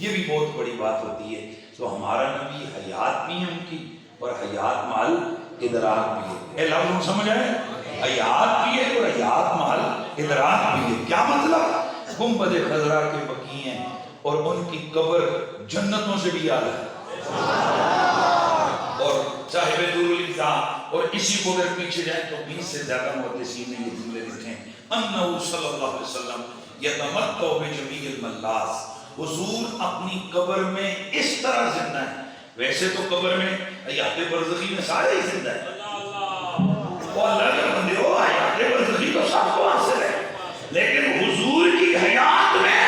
یہ بھی بہت بڑی بات ہوتی ہے. تو ہمارا نبی حیات بھی ہے ان کی، اور حیات مال ادراک بھی ہے. اے لفظ سمجھ آئے؟ حیات بھی ہے اور حیات مال ادراک بھی ہے. کیا مطلب؟ گنبد خضرا کے بقی ہیں اور ان کی قبر جنتوں سے بھی اعلیٰ ہے. اور صاحب نور الانسان، اور اسی کو اگر پیچھے جائیں تو 20 سے زیادہ محدثین نے یہ جملے لکھے ہیں. انہ صلی اللہ علیہ وسلم یتمتع بجمیع الملاذ، حضور اپنی قبر میں اس طرح زندہ ہے. ویسے تو قبر میں حیات برزخی میں سارے ہی زندہ ہیں. وہ اللہ کے بندے ہو، حیات برزخی تو سب کو حاصل ہے، لیکن حضور کی حیات میں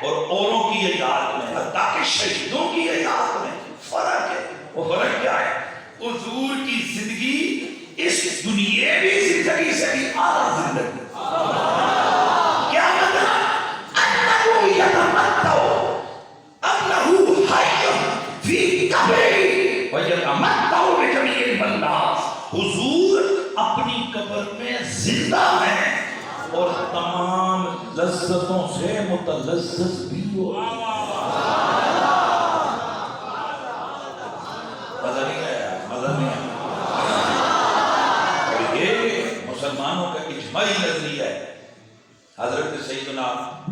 اور اوروں کی حیات میں، حتیٰ کہ شہیدوں کی حیات میں فرق ہے. وہ فرق کیا ہے؟ حضور کی زندگی اس دنیاوی زندگی سے بھی اعلیٰ زندگی. کیا مطلب؟ انہو یتمتع، انہو حی فی قبرہ ویتمتع بجمیع الملاذ. حضور اپنی قبر میں زندہ ہیں اور تمام لذتوں سے متلذذ بھی ہو. مزہ نہیں آیا؟ مزہ نہیں آیا؟ اور یہ مسلمانوں کا اجماعی نظریہ ہے. حضرت سیدنا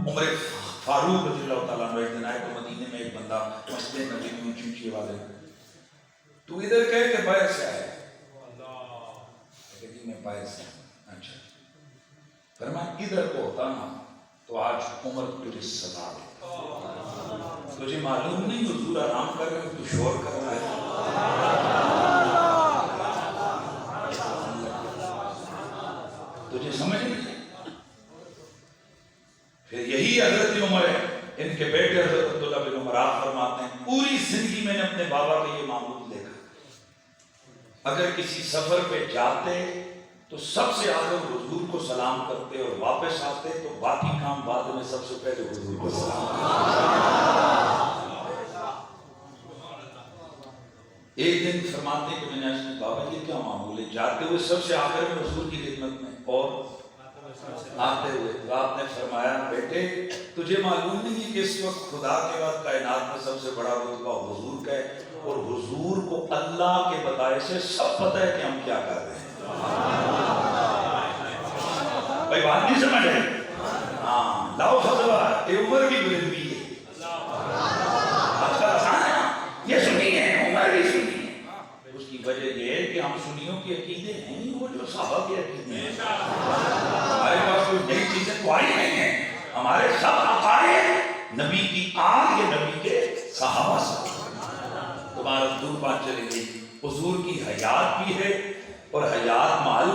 عمر فاروق رضی اللہ تعالیٰ عنہ ایک دن آئے تو مدینے میں ایک بندہ مسجد نبی میں اونچی اونچی آوازیں، تو ادھر کہے کہ باہر سے آئے. کہ میں باہر سے آئے. اچھا، فرمایا ادھر کو ہوتا نا تو آج عمر تجھے سزا دے. تجھے معلوم نہیں حضور آرام کر رہے ہیں تو شور کر رہا ہے. تجھے سمجھ نہیں؟ پھر یہی حضرت عمر ہے. ان کے بیٹے حضرت عبداللہ بن عمر آپ فرماتے ہیں پوری زندگی میں نے اپنے بابا کا یہ معمول دیکھا، اگر کسی سفر پہ جاتے تو سب سے آگے حضور کو سلام کرتے اور واپس آتے تو باقی کام بعد میں سب سے پہلے حضور کو سلام کرتے. ایک دن فرماتے کہ میں نے اس بابا یہ کیا معمول ہے؟ جاتے ہوئے سب سے آخر میں حضور کی خدمت میں اور آتے ہوئے. تو آپ نے فرمایا بیٹے تجھے معلوم نہیں ہے کہ اس وقت خدا کے بعد کائنات میں سب سے بڑا رتبہ حضور کا ہے، اور حضور کو اللہ کے بتائے سے سب پتہ ہے کہ ہم کیا کر رہے ہیں. بھائی بات نہیں سمجھ ہے؟ ہاں لاؤ فضلہ یہ عمر کی بلندی ہے. یہ سنی ہے، عمر بھی سنی ہے. اس کی وجہ یہ ہے کہ ہم سنیوں کے عقیدے ہیں وہ جو صحابہ کے عقیدے ہیں. ہمارے پاس کوئی نئی چیزیں تو آئی نہیں ہیں. ہمارے سب عقائد نبی کی آگ یا نبی کے صحابہ سے. تمہارا دور بات چلے گئی. حضور کی حیات بھی ہے اور حیات مال.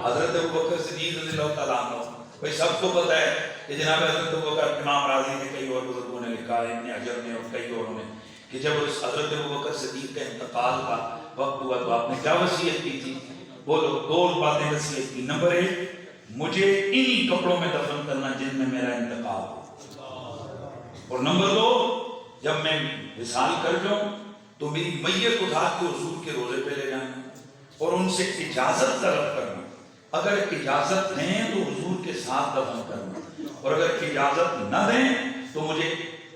حضرت ابوبکر صدیق رضی اللہ تعالیٰ عنہ، بھئی سب کو پتہ ہے کہ جناب حضرت ابوبکر، امام راضی نے کئی اور بزرگوں نے لکھا ہے، ابن حجر نے اور کئی اوروں نے، کہ جب اس حضرت ابوبکر صدیق کا انتقال کا وقت ہوا تو آپ نے کیا وصیت کی تھی؟ بولو. 2 باتیں وصیت کی. نمبر 1 مجھے انہی کپڑوں میں دفن کرنا جن میں میرا انتقال ہو، اور نمبر 2 جب میں وصال کر جاؤں تو میری میت اٹھا کے حضور کے روزے پہ لے جانا اور ان سے اجازت طلب کرنا. اگر اجازت دیں تو حضور کے ساتھ دفن کرنا، اور اگر اجازت نہ دیں تو مجھے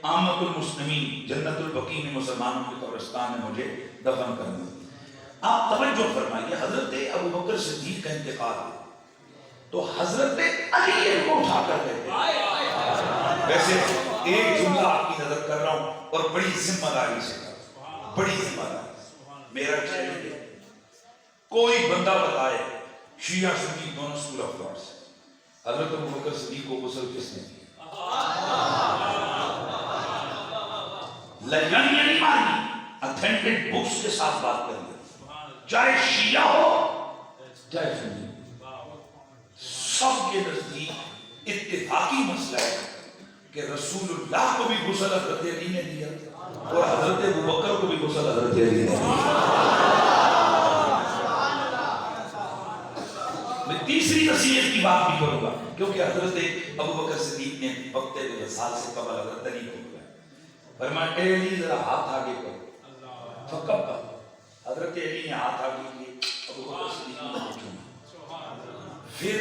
عامت المسلمین جنت البقیع میں مسلمانوں کے قبرستان میں مجھے دفن کرنا. آپ توجہ فرمائیے، حضرت ابوبکر صدیق کا انتقال ہوا تو حضرت علی کو اٹھا کر کہتے ہیں. ویسے ایک جملہ آپ کی نظر کر رہا ہوں اور بڑی ذمہ داری سے کر رہا ہوں، بڑی ذمہ داری. میرا چیلنج ہے کوئی بندہ بتائے شیعہ سنی دونوں اسکول آف تھاٹ سے حضرت ابوبکر صدیق کو غسل کس نے کیا؟ لجنی نہیں مانی، اتھینٹک بکس کے ساتھ بات کر لیں، چاہے شیعہ ہو چاہے سنی. سب کے نزدیک اتفاقی مسئلہ ہے کہ رسول اللہ کو بھی غسل حضرت علی نے دیا اور حضرت ابوبکر کو بھی غسل حضرت علی نے دیا. میں تیسری وصیت کی بات بھی کروں گا کیونکہ حضرت ابوبکر صدیق نے وقت وصال سے قبل حضرت علی کو بلایا. فرمایا اے علی ذرا ہاتھ آگے کرو. فکبر. حضرت علی نے ہاتھ آگے کیے، ابوبکر صدیق نے پوچھا، پھر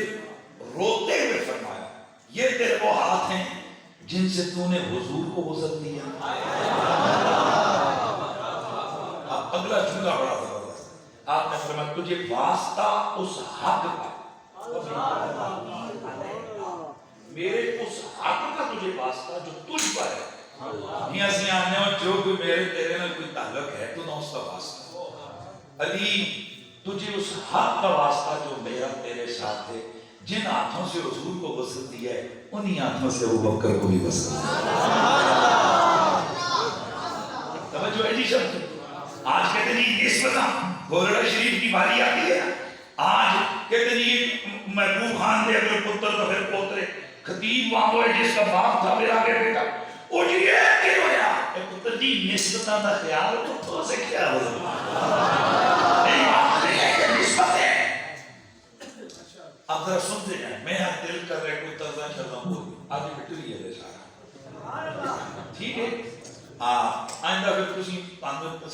روتے ہوئے فرمایا یہ تیرے وہ ہاتھ ہیں جن سے تو نے حضور کو غسل دیا. اب اگلا جملہ بڑا زبردست. آپ نے فرمایا تجھے واسطہ اس حق کا, میرے اس حق کا تجھے واسطہ جو تجھ پر ہے. میاں سی آنے اور جو کوئی میرے تیرے میں کوئی تعلق ہے تو نہ اس کا واسطہ. علی تجھے اس حق کا واسطہ جو میرا تیرے ساتھ ہے. جن ہاتھوں سے حضور کو غسل دیا ہے انہی ہاتھوں سے ابو بکر کو بھی غسل دیا. توجہ ہے جی شب. آج کہتے نہیں نسبتاں گولڑا شریف کی باری آتی ہے. آج کہتے نہیں محبوب خان دے اگر پتر تو پھر پوترے. خطیب وہاں ہوئے جس کا باپ تھا میرا کے بیٹا وہ جی یہ کہ ہویا اے پتر جی نسبتاں دا خیال تو سے کیا ہو نہیں بات نہیں ہے کہ نسبت ہے. اب ذرا سنتے جائیں. میں دل کر رہے کوئی طرزہ شرزہ بول آگے بٹری ہے سارا ٹھیک ہے. آئندہ پھر کسی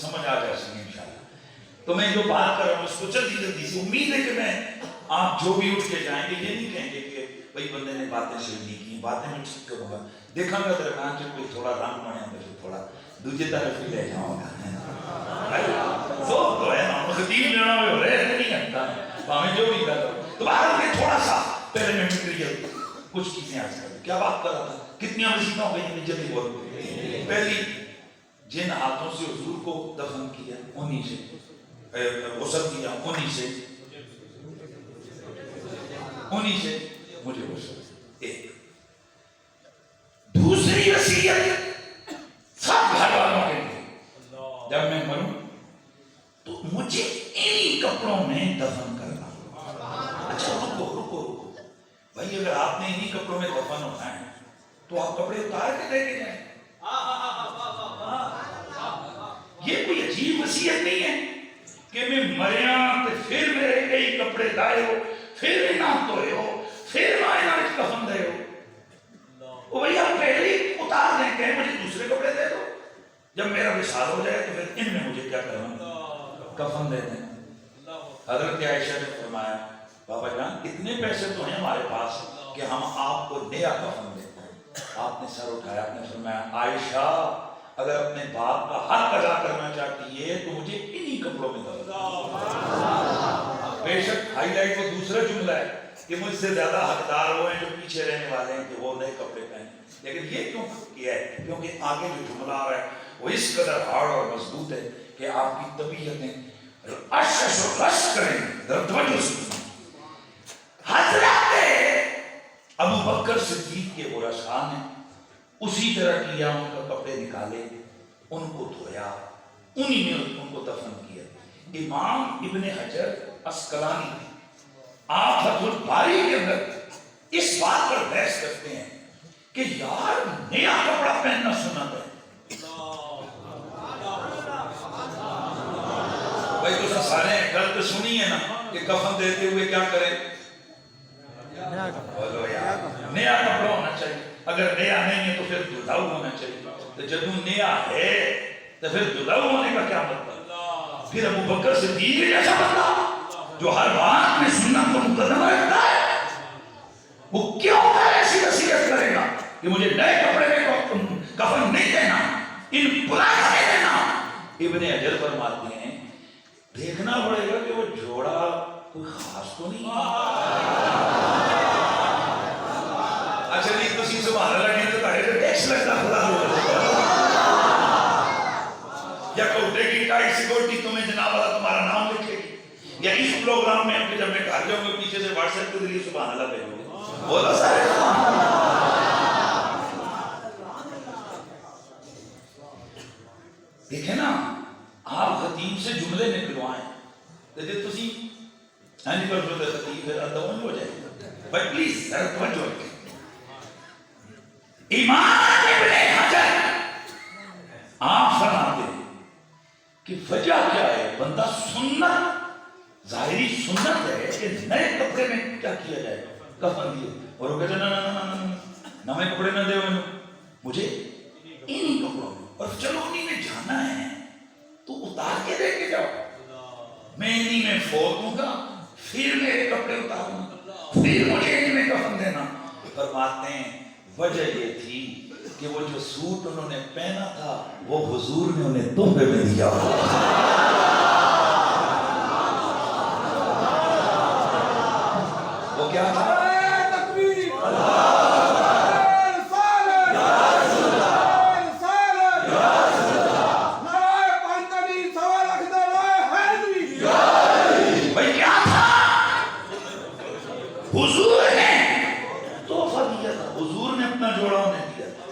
سمجھ آ جائے سکیں انشاءاللہ. تو میں جو بات کر رہا ہوں اس کو جلدی سے امید ہے کہ میں آپ جو بھی اٹھ کے جائیں گے یہ نہیں کہیں گے کہ بھئی بندے نے باتیں شیرنی کی باتیں میں کروں گا. دیکھا گا درمیان سے کوئی تھوڑا رنگ بنے اندر تھوڑا دوسری طرف ہی لے جاؤں گا. تو ہے نا خطیب لینا ہوئے ہو رہے نہیں کرتا ہمیں جو بھی کرتا تو باہر میں تھوڑا سا پہلے میں مٹریل کچھ چیزیں آج کر کیا بات کر رہا تھا. کتنی وسیطہ ہو گئی جلدی بول. پہلی جن ہاتھوں سے حضور کو دفن کیا انہی سے غسل کیا انہی سے مجھے غسل. ایک دوسری وصیت سب گھر والوں کے لیے جب میں مروں تو مجھے انہی کپڑوں میں دفن کرنا. اچھا رکو بھائی اگر آپ نے انہی کپڑوں میں دفن ہونا ہے تو آپ کپڑے اتار کے دے کے جائیں. یہ کوئی عجیب وصیت نہیں ہے کہ میں مریا تو پھر میرے کئی کپڑے لائے ہو پھر نہ دھوئے ہو پھر نہ کفن دے ہو. وہ بھئی آپ پہلے ہی اتار دیں کہ مجھے دوسرے کپڑے دے دو. جب میرا وصال ہو جائے تو پھر ان میں مجھے کیا کرنا کفن دے دیں. حضرت عائشہ نے فرمایا بابا جان اتنے پیسے تو ہیں ہمارے پاس کہ ہم آپ کو نیا کفن دیتے ہیں. آپ نے سر اٹھایا آپ نے فرمایا عائشہ اگر اپنے باپ کا حق ادا کرنا چاہتی ہے تو مجھے انہی کپڑوں میں دفن. بے شک ہائی لائٹ وہ دوسرا جملہ ہے کہ مجھ سے زیادہ حقدار وہ ہیں جو پیچھے رہنے والے ہیں کہ وہ نئے کپڑے پہنے. لیکن یہ کیوں کیا ہے کیونکہ آگے جو جملہ آ رہا ہے وہ اس قدر ہارڈ اور مضبوط ہے کہ آپ کی طبیعتیں اشش و رش کریں. توجہ سنیں. حضرت ابو بکر صدیق کے ورثاء نے اسی طرح کیا. ان کا کپڑے نکالے ان کو دھویا انہی نے ان کو دفن کیا. امام ابن حجر عسقلانی آپ فتح الباری کے اندر اس بات پر بحث کرتے ہیں کہ یار نیا کپڑا پہننا سنت ہے. بھائی تو سارے غلط سنی ہے نا کہ کفن دیتے ہوئے کیا کریں بولو یار نیا کپڑا ہونا چاہیے. اگر نیا نہیں ہے تو پھر دھلاؤ ہونا چاہیے. تو جب نیا ہے تو پھر دھلاؤ ہونے کا کیا مطلب. پھر ابو بکر صدیق جیسا بندہ جو ہر بات میں سنت کو مقدمہ رکھتا ہے وہ کیوں ایسی وصیت کرے گا کہ مجھے نئے کپڑے میں کفن نہیں دینا ان پرانا نہیں دینا. ابن حجر فرماتے ہیں دیکھنا پڑے گا کہ وہ جوڑا کوئی خاص تو نہیں. اچھا نہیں تو سبحان اللہ نہیں تو تاڑے سے ٹیکس لگتا خدا یا کوٹے کی ٹائٹ سیکورٹی تمہیں جناب والا تمہارا نام لکھے گی یا اس پروگرام میں جب میں گھر جاؤں گا پیچھے سے واٹس ایپ کے ذریعے سبحان اللہ بھیجو گے بولا سارے دیکھیں نا آپ خطیب سے جملے نکلوائیں تو جب تسی ہنی پر جو خطیب ہے ادوان ہو جائے گا. بھائی پلیز ذرا توجہ رکھیں. امام ابن حجر آپ فرماتے ہیں کہ وجہ کیا ہے بندہ سنت ظاہری سنت ہے کہ نئے کپڑے میں کیا کیا جائے کفن دیے اور وہ کہتے نا نئے کپڑے نہ دے مجھے انہی کپڑوں میں اور چلو انہی میں جانا ہے تو اتار کے دے کے جاؤ. میں انہی میں فوت ہوں گا پھر میرے کپڑے اتاروں گا پھر مجھے انہی میں کفن دینا. فرماتے ہیں وجہ یہ تھی کہ وہ جو سوٹ انہوں نے پہنا تھا وہ حضور نے انہیں تحفے میں دیا. وہ کیا تھا؟ حضور نے تحفہ دیا تھا، حضور نے اپنا جوڑا انہیں دیا تھا.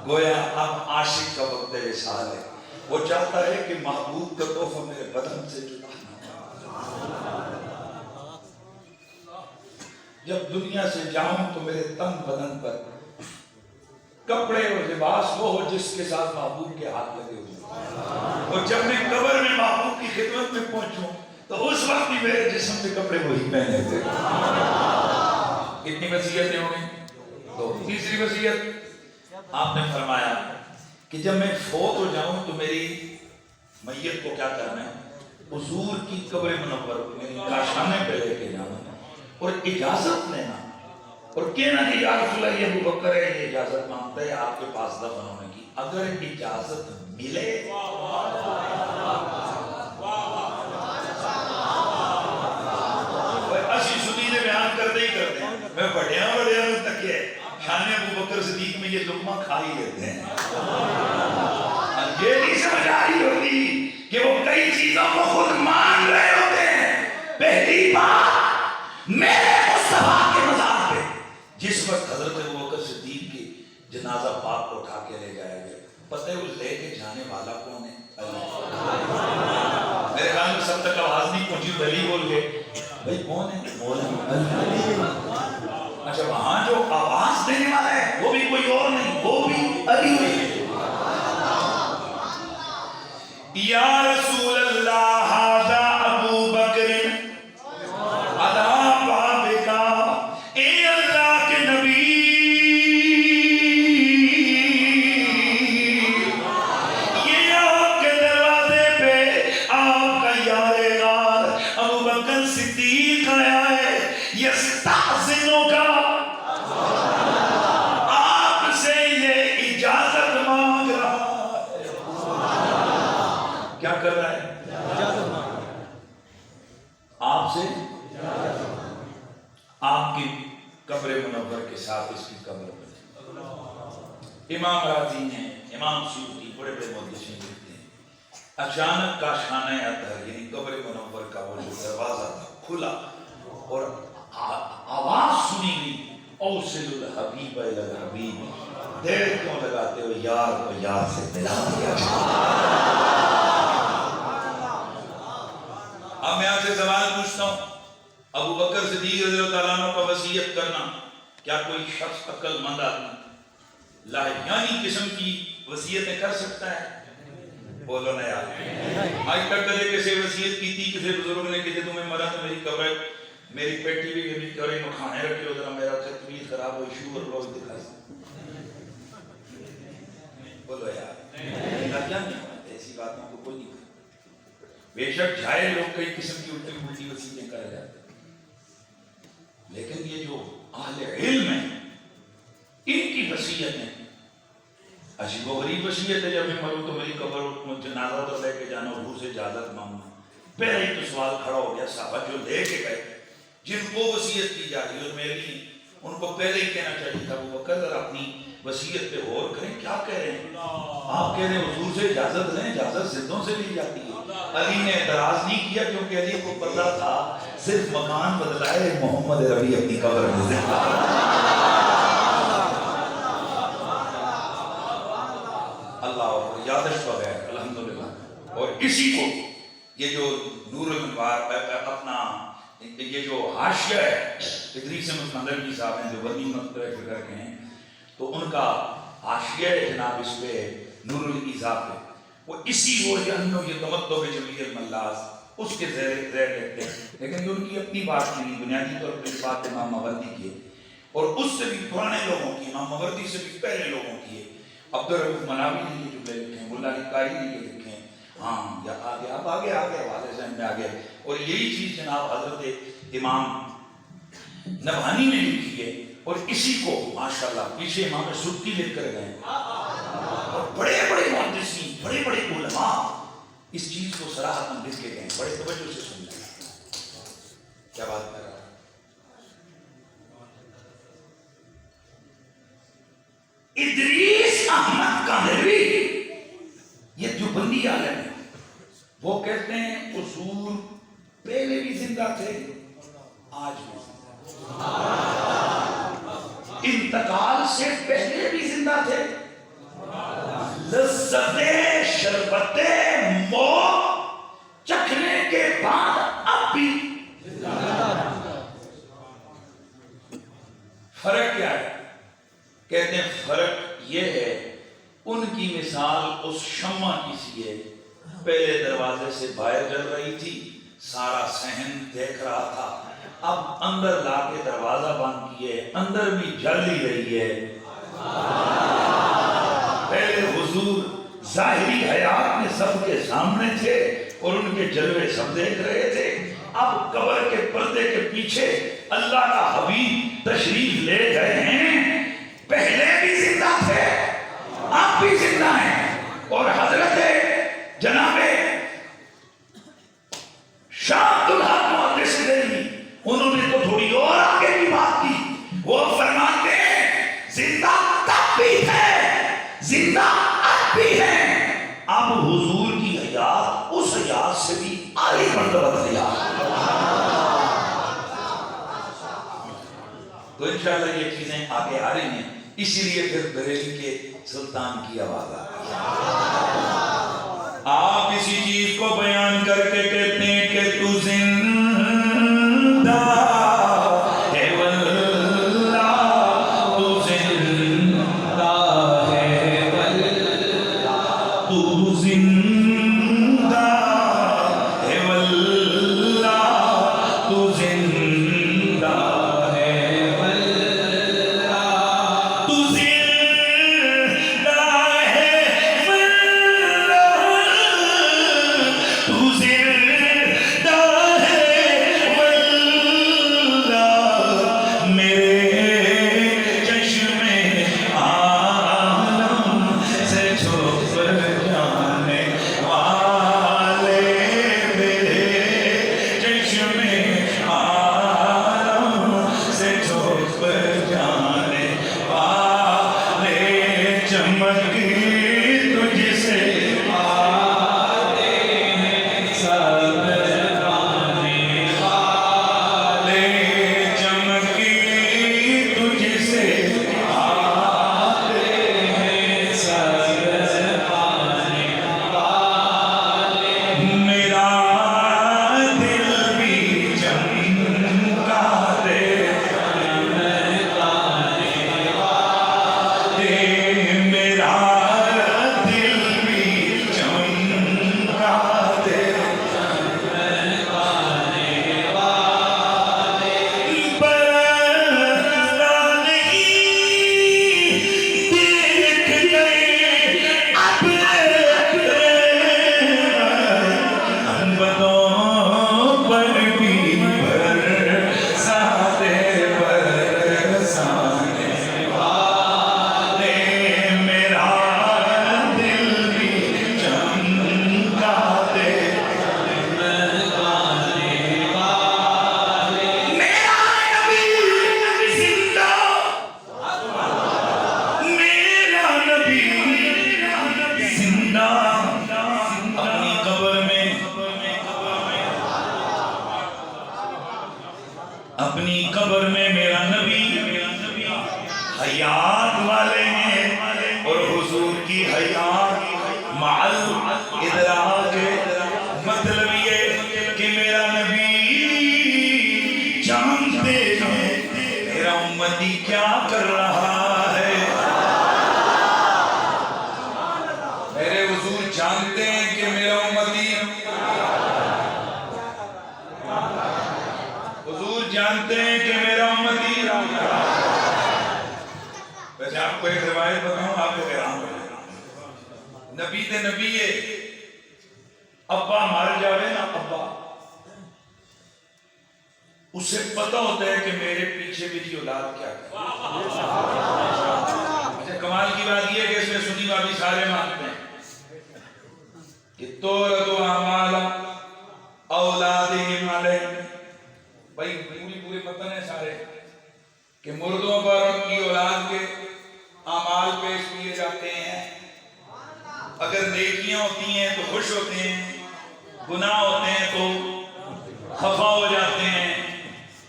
گویا اب عاشق کا وقت وصال ہے، وہ چاہتا ہے کہ محبوب کا تحفہ میرے بدن سے جدا نہ ہو. جب دنیا سے جاؤں تو میرے تن بدن پر کپڑے اور لباس وہ ہو جس کے ساتھ محبوب کے ہاتھ لگے ہوئے، اور جب میں قبر میں محبوب کی خدمت میں پہنچوں تو اس وقت بھی میرے جسم کے کپڑے وہی پہنے تھے. کتنی وصیتیں ہو گئی؟ تو تیسری وصیت آپ نے فرمایا کہ جب میں فوت ہو جاؤں تو میری میت کو کیا کرنا ہے؟ حضور کی قبر منور میری کاشانے پہ لے کے جانا اور اجازت لینا اور کہنا کہ یا رسول اللہ یہ ابو بکر ہے، یہ اجازت مانگتا ہے آپ کے پاس دفن ہونے کی. اگر اجازت ملے میں بڑھیا میں تکیے شان ابو بکر صدیق میں یہ لقمہ کھا ہی لیتے ہیں. یہ نہیں سمجھ آ رہی ہوتی کہ وہ کئی چیزوں کو خود مان رہے ہوتے ہیں. پہلی بات میرے مصطفیٰ کے مزار پہ جس وقت حضرت ابو بکر صدیق کی جنازہ پاک کو اٹھا کے لے جایا گیا، پتہ ہے وہ لے کے جانے والا کون ہے؟ میرے خیال میں سب تک آواز نہیں پہنچی، ولی بول گئے بھائی کون ہے؟ مولا. اچھا وہاں جو آواز دینے والا ہے وہ بھی کوئی اور نہیں، وہ بھی علی ہے. یا رسول اللہ ھذا ابو بکر ادا بابکا، اے اللہ کے نبی یہ آپ کے دروازے پہ آپ کا یار غار ابو بکر صدیق آیا ہے، یستأذنو کا آپ سے یہ اجازت مانگ رہا ہے. کیا کر رہا ہے؟ آپ سے آپ کی قبر منور کے ساتھ اس کی قبر بنے. امام راضی ہیں، امام سیوطی بڑے بڑے محدثین لکھتے ہیں اچانک کا شانہ اطہر یعنی قبر منور کا وہ جو دروازہ تھا کھلا اور آواز سنی گئی اوصل الحبیب الی الحبیب، دیر کیوں لگاتے ہو یار کو یار سے ملا دیا. اب میں آپ سے سوال پوچھتا ہوں، ابو بکر صدیق رضی اللہ تعالیٰ عنہ کا وصیت کرنا کیا کوئی شخص عقل مند آدمی لاہیانی قسم کی وصیتیں کر سکتا ہے؟ بولو نا یار. آج تک کدے کسی وصیت کی تھی کسی بزرگ نے کہ تمہیں مرا تو میری قبر میری پیٹی بھی گمی کرے مکھانے رکھے ہو ذرا میرا طبیعت خراب ہوئی شوگر لوگ دکھائی. بولو یار کیا نہیں ہوتا ایسی باتوں کو کوئی نہیں. بے شک جائے لوگ کئی قسم کی الٹی پلٹی وصیتیں کر جاتے ہیں، لیکن یہ جو اہل علم ہیں ان کی وصیتیں عجیب و غریب وصیت ہے. جب میں مروں تو میری قبر جنازہ تو لے کے جانا حضور سے اجازت مانگنا. پہلے ہی تو سوال کھڑا ہو گیا صحابہ جو لے کے گئے جن کو وصیت کی جا رہی ہے اور میری ان کو پہلے ہی کہنا چاہیے تھا وہ بکر ذرا اپنی وصیت پہ غور کریں. کیا کہہ رہے ہیں آپ؟ کہہ رہے ہیں حضور سے اجازت لیں، اجازت زدوں سے لی جاتی ہے. علی نے اعتراض نہیں کیا کیونکہ علی کو پتہ تھا صرف مکان بدلائے محمد ربی اپنی قبر میں زندہ. اللہ یادش بغیر الحمدللہ. اور اسی کو یہ جو نور الانوار اپنا یہ جو حاشیہ ہے ادریس احمد خندقی صاحب ہیں جو ودی مقبرہ فکر کے ہیں تو ان کا حاشیہ ہے جناب اس پہ نور الایضاح پہ وہ اسی وہ جہنو یہ تمتع بجمیع الملاذ اس کے زیر لیتے ہیں. لیکن یہ ان کی اپنی بات نہیں، بنیادی طور پر اس بات امام ماوردی کی ہے اور اس سے بھی پرانے لوگوں کی، امام ماوردی سے بھی پہلے لوگوں کی ہے. عبدالرؤف مناوی نے یہ جملے لکھے ہیں، ملا علی قاری نے یہ لکھے ہیں. ہاں یا آگے آپ آگے حوالے ذہن میں آگے. اور یہی چیز جناب حضرت امام نبہانی نے لکھی ہے اور اسی کو ماشاءاللہ پیچھے امام سبکی لکھ کر گئے اور بڑے بڑے محدثین بڑے بڑے علماء اس چیز کو صراحتاً لکھ کے گئے. بڑے توجہ سے سن لیں کیا بات کر رہا ہے. ادریس احمد کانوی یہ جو بندی عالم ہے وہ کہتے ہیں حضور پہلے بھی زندہ تھے آج بھی زندہ، انتقال سے پہلے بھی زندہ تھے، لذت شربت موت چکھنے کے بعد اب بھی فرق کیا ہے؟ کہتے ہیں فرق یہ ہے ان کی مثال اس شمع کی سی ہے، پہلے دروازے سے باہر جل رہی تھی، سارا صحن دیکھ رہا تھا، اب اندر لا کے دروازہ بند کیے اندر بھی جل ہی رہی ہے. پہلے حضور ظاہری حیات میں سب کے سامنے تھے اور ان کے جلوے سب دیکھ رہے تھے، اب قبر کے پردے کے پیچھے اللہ کا حبیب تشریف لے گئے ہیں، پہلے بھی زندہ تھے اب بھی زندہ ہیں. اور حضرت جناب شاہ عبد الحق محدث دہلوی انہوں نے تو تھوڑی اور آگے کی بات کی. وہ فرماتے ہیں زندہ تب بھی ہے زندہ اب بھی ہے، اب حضور کی حیات اس حیات سے بھی اعلی مرتبہ حیات. تو انشاءاللہ یہ چیزیں آگے آ رہی ہیں، اسی لیے پھر بریلی کے سلطان کی آواز آ رہی ہے. آپ اسی چیز کو بیان کر کے کہتے ہیں کہ تو زندہ ہے واللہ، تو زندہ ہے واللہ، تو زندہ ہے واللہ، تو زندہ ہے واللہ، تو زندہ ہے واللہ، تو زندہ ہے واللہ، میرے چشم عالم سے چھپ جانے والے، میرے چشم عالم سے چھپ جانے والے، چمکی تجھ سے آتے ہیں سب پانے والے، چمکی تجھ سے آتے ہیں سب پانے والے، میرا دل بھی چمکا دے میرا دل بھی چمکا دے، برستا نہیں دیکھ گئے اب بدوں پر بھی برساتے برسانے والے، میرا دل بھی چمکا دے، میرا نبی زندہ، میرا نبی زندہ، اپنی قبر میں اپنی قبر میں میرا نبی حیات والے ہیں، اور حضور کی حیات معل ادراک ہے. مطلب یہ کہ میرا نبی جانتے ہیں میرا امتی کیا کر رہا ہے، میرے حضور جانتے ہیں کہ میرا امتی، حضور جانتے ہیں کہ میرا امتی. ویسے آپ کو ایک روایت بتاؤں آپ کو حیران ہو جائے گا. نبی تے نبی ہے، ابا مر جاوے نا ابا، اسے پتہ ہوتا ہے کہ میرے پیچھے میری اولاد کیا ہے. اچھا کمال کی بات یہ ہے کہ اس میں سنی بابی سارے مانتے ہیں کہ تورث اعمال اولادہم علیہم. بھائی پورے پتن ہے سارے کہ مردوں پر ان کی اولاد کے اعمال پیش کیے جاتے ہیں. اگر نیکیاں ہوتی ہیں تو خوش ہوتے ہیں, گناہ ہوتے ہیں تو خفا ہو جاتے ہیں.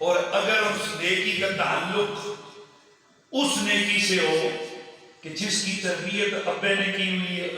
اور اگر اس نیکی کا تعلق اس نیکی سے ہو کہ جس کی تربیت ابے نے کی ہوئی ہے